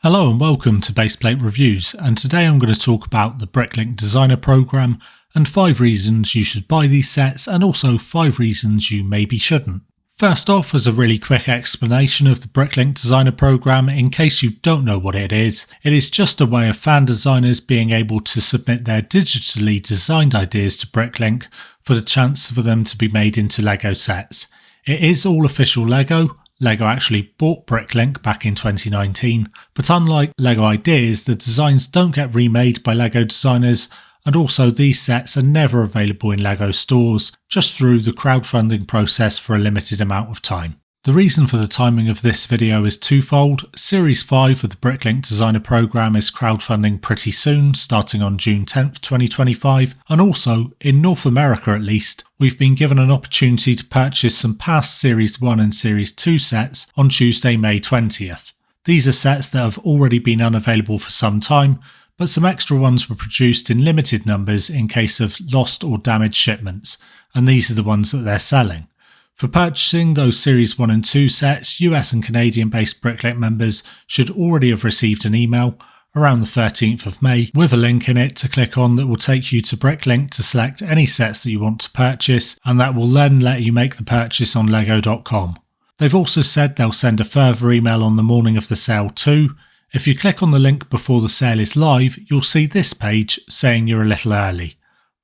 Hello and welcome to Baseplate Reviews, and today I'm going to talk about the BrickLink Designer Program and 5 reasons you should buy these sets and also 5 reasons you maybe shouldn't. First off, as a really quick explanation of the BrickLink Designer Program, in case you don't know what it is just a way of fan designers being able to submit their digitally designed ideas to BrickLink for the chance for them to be made into LEGO sets. It is all official LEGO. LEGO actually bought BrickLink back in 2019, but unlike LEGO Ideas, the designs don't get remade by LEGO designers, and also these sets are never available in LEGO stores, just through the crowdfunding process for a limited amount of time. The reason for the timing of this video is twofold. Series 5 of the BrickLink Designer Program is crowdfunding pretty soon, starting on June 10th, 2025, and also, in North America at least, we've been given an opportunity to purchase some past Series 1 and Series 2 sets on Tuesday, May 20th. These are sets that have already been unavailable for some time, but some extra ones were produced in limited numbers in case of lost or damaged shipments, and these are the ones that they're selling. For purchasing those Series 1 and 2 sets, US and Canadian based BrickLink members should already have received an email around the 13th of May with a link in it to click on that will take you to BrickLink to select any sets that you want to purchase, and that will then let you make the purchase on lego.com. They've also said they'll send a further email on the morning of the sale too. If you click on the link before the sale is live, you'll see this page saying you're a little early.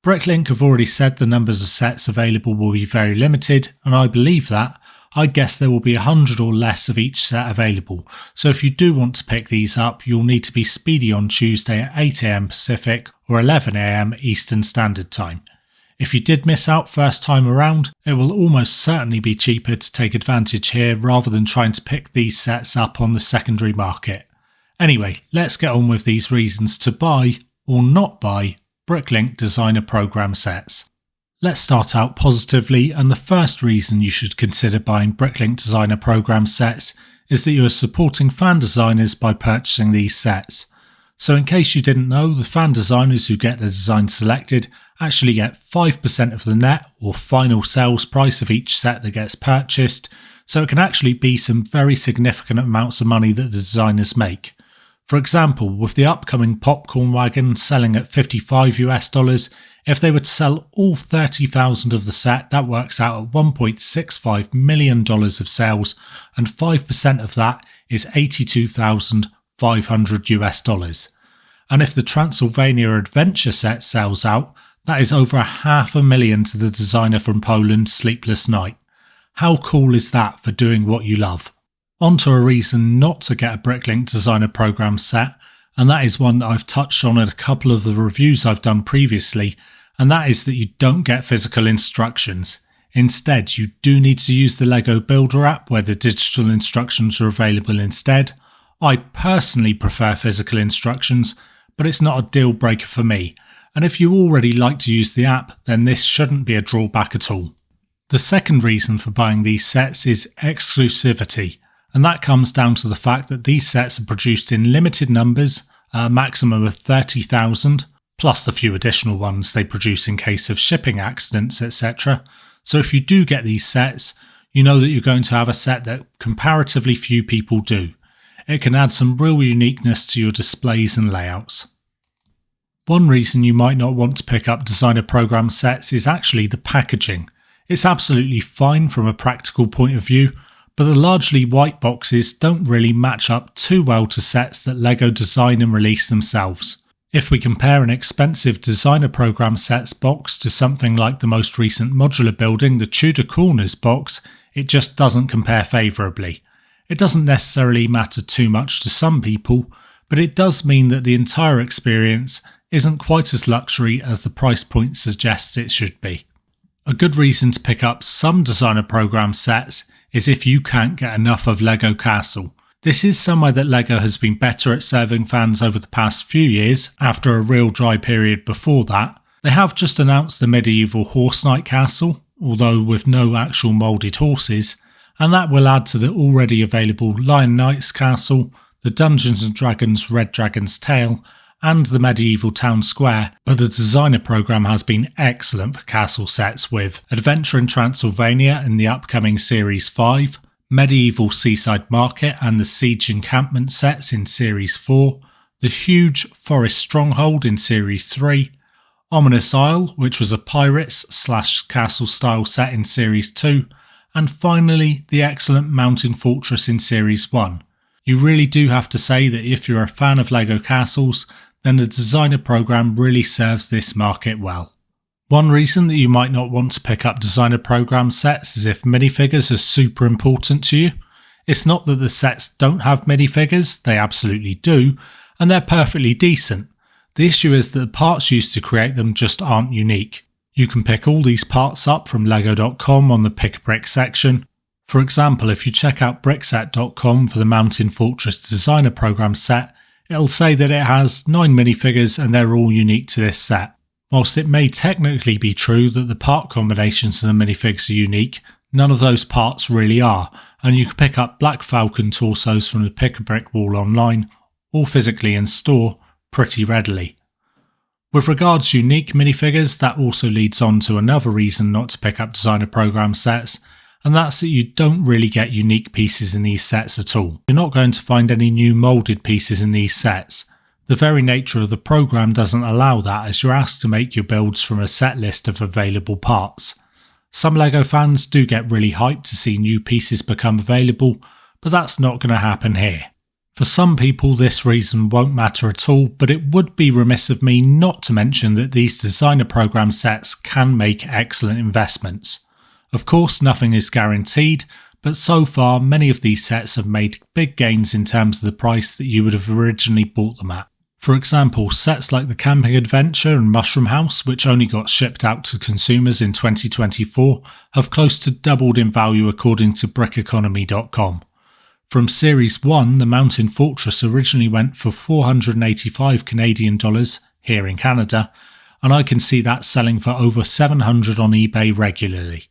BrickLink have already said the numbers of sets available will be very limited, and I believe that. I guess there will be 100 or less of each set available, so if you do want to pick these up, you'll need to be speedy on Tuesday at 8 AM Pacific or 11 AM Eastern Standard Time. If you did miss out first time around, it will almost certainly be cheaper to take advantage here rather than trying to pick these sets up on the secondary market. Anyway, let's get on with these reasons to buy or not buy BrickLink Designer Program sets. Let's start out positively, and the first reason you should consider buying BrickLink Designer Program sets is that you are supporting fan designers by purchasing these sets. So in case you didn't know, the fan designers who get the design selected actually get 5% of the net or final sales price of each set that gets purchased, so it can actually be some very significant amounts of money that the designers make. For example, with the upcoming popcorn wagon selling at $55, if they were to sell all 30,000 of the set, that works out at $1.65 million of sales, and 5% of that is $82,500. And if the Transylvania Adventure set sells out, that is over $500,000 to the designer from Poland, Sleepless Night. How cool is that for doing what you love? On to a reason not to get a BrickLink Designer Program set, and that is one that I've touched on in a couple of the reviews I've done previously, and that is that you don't get physical instructions. Instead, you do need to use the LEGO Builder app where the digital instructions are available instead. I personally prefer physical instructions, but it's not a deal breaker for me, and if you already like to use the app, then this shouldn't be a drawback at all. The second reason for buying these sets is exclusivity. And that comes down to the fact that these sets are produced in limited numbers, a maximum of 30,000, plus the few additional ones they produce in case of shipping accidents, etc. So if you do get these sets, you know that you're going to have a set that comparatively few people do. It can add some real uniqueness to your displays and layouts. One reason you might not want to pick up Designer Program sets is actually the packaging. It's absolutely fine from a practical point of view, but the largely white boxes don't really match up too well to sets that LEGO design and release themselves. If we compare an expensive Designer Program sets box to something like the most recent modular building, the Tudor Corners box, it just doesn't compare favourably. It doesn't necessarily matter too much to some people, but it does mean that the entire experience isn't quite as luxury as the price point suggests it should be. A good reason to pick up some Designer Program sets is if you can't get enough of LEGO Castle. This is somewhere that LEGO has been better at serving fans over the past few years, after a real dry period before that. They have just announced the medieval Horse Knight Castle, although with no actual moulded horses, and that will add to the already available Lion Knight's Castle, the Dungeons & Dragons Red Dragon's Tail, and the medieval town square, but the Designer Program has been excellent for castle sets with Adventure in Transylvania in the upcoming Series 5, Medieval Seaside Market and the Siege Encampment sets in Series 4, the huge Forest Stronghold in Series 3, Ominous Isle, which was a pirates/castle style set in Series 2, and finally the excellent Mountain Fortress in Series 1. You really do have to say that if you're a fan of LEGO castles, then the designer program really serves this market well. One reason that you might not want to pick up designer program sets is if minifigures are super important to you. It's not that the sets don't have minifigures, they absolutely do, and they're perfectly decent. The issue is that the parts used to create them just aren't unique. You can pick all these parts up from lego.com on the Pick a Brick section. For example, if you check out brickset.com for the Mountain Fortress designer program set, it'll say that it has 9 minifigures and they're all unique to this set. Whilst it may technically be true that the part combinations of the minifigs are unique, none of those parts really are, and you can pick up Black Falcon torsos from the Pick a Brick wall online, or physically in store, pretty readily. With regards to unique minifigures, that also leads on to another reason not to pick up designer program sets, and that's that you don't really get unique pieces in these sets at all. You're not going to find any new moulded pieces in these sets. The very nature of the program doesn't allow that, as you're asked to make your builds from a set list of available parts. Some LEGO fans do get really hyped to see new pieces become available, but that's not going to happen here. For some people this reason won't matter at all, but it would be remiss of me not to mention that these designer program sets can make excellent investments. Of course, nothing is guaranteed, but so far many of these sets have made big gains in terms of the price that you would have originally bought them at. For example, sets like the Camping Adventure and Mushroom House, which only got shipped out to consumers in 2024, have close to doubled in value according to brickeconomy.com. From Series 1, the Mountain Fortress originally went for $485 Canadian dollars here in Canada, and I can see that selling for over $700 on eBay regularly.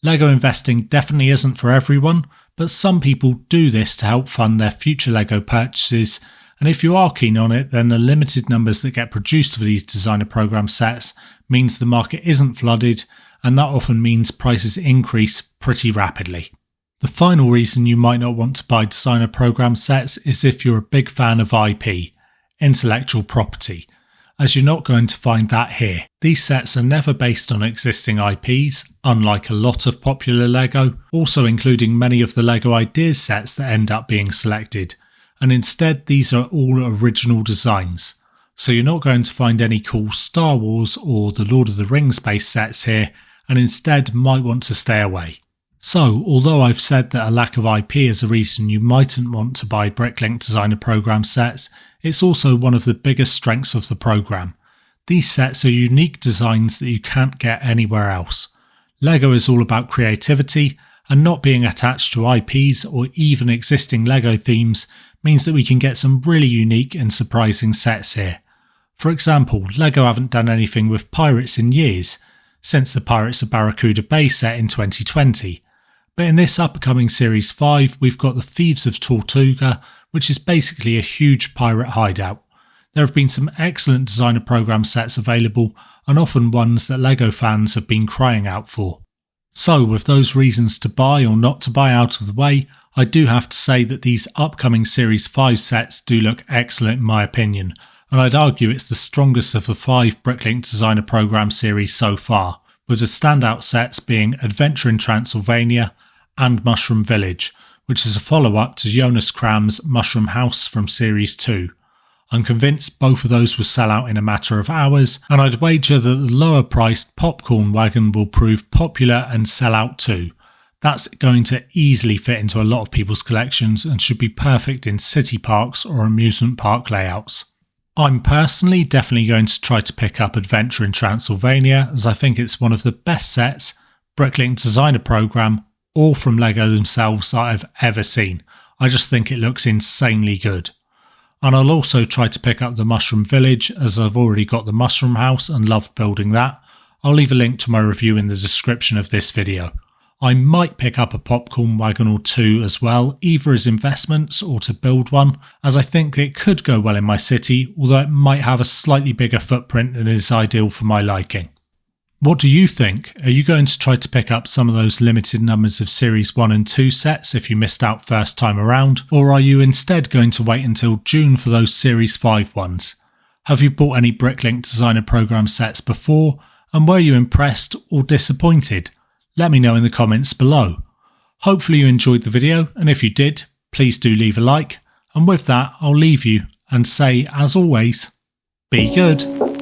LEGO investing definitely isn't for everyone, but some people do this to help fund their future LEGO purchases, and if you are keen on it, then the limited numbers that get produced for these designer program sets means the market isn't flooded, and that often means prices increase pretty rapidly. The final reason you might not want to buy designer program sets is if you're a big fan of IP, intellectual property, as you're not going to find that here. These sets are never based on existing IPs, unlike a lot of popular LEGO, also including many of the LEGO Ideas sets that end up being selected, and instead these are all original designs. So you're not going to find any cool Star Wars or the Lord of the Rings based sets here, and instead might want to stay away. So, although I've said that a lack of IP is a reason you mightn't want to buy BrickLink Designer Program sets, it's also one of the biggest strengths of the program. These sets are unique designs that you can't get anywhere else. LEGO is all about creativity, and not being attached to IPs or even existing LEGO themes means that we can get some really unique and surprising sets here. For example, LEGO haven't done anything with pirates in years, since the Pirates of Barracuda Bay set in 2020. But in this upcoming Series 5, we've got the Thieves of Tortuga, which is basically a huge pirate hideout. There have been some excellent designer program sets available, and often ones that LEGO fans have been crying out for. So, with those reasons to buy or not to buy out of the way, I do have to say that these upcoming Series 5 sets do look excellent in my opinion, and I'd argue it's the strongest of the 5 BrickLink Designer Program series so far, with the standout sets being Adventure in Transylvania and Mushroom Village, which is a follow-up to Jonas Kram's Mushroom House from Series 2. I'm convinced both of those will sell out in a matter of hours, and I'd wager that the lower priced Popcorn Wagon will prove popular and sell out too. That's going to easily fit into a lot of people's collections and should be perfect in city parks or amusement park layouts. I'm personally definitely going to try to pick up Adventure in Transylvania, as I think it's one of the best sets, BrickLink Designer Program, or from LEGO themselves that I've ever seen. I just think it looks insanely good. And I'll also try to pick up the Mushroom Village, as I've already got the Mushroom House and loved building that. I'll leave a link to my review in the description of this video. I might pick up a Popcorn Wagon or two as well, either as investments or to build one, as I think it could go well in my city, although it might have a slightly bigger footprint than is ideal for my liking. What do you think? Are you going to try to pick up some of those limited numbers of Series 1 and 2 sets if you missed out first time around, or are you instead going to wait until June for those Series 5 ones? Have you bought any BrickLink Designer Program sets before, and were you impressed or disappointed? Let me know in the comments below. Hopefully you enjoyed the video, and if you did, please do leave a like, and with that I'll leave you and say, as always, be good.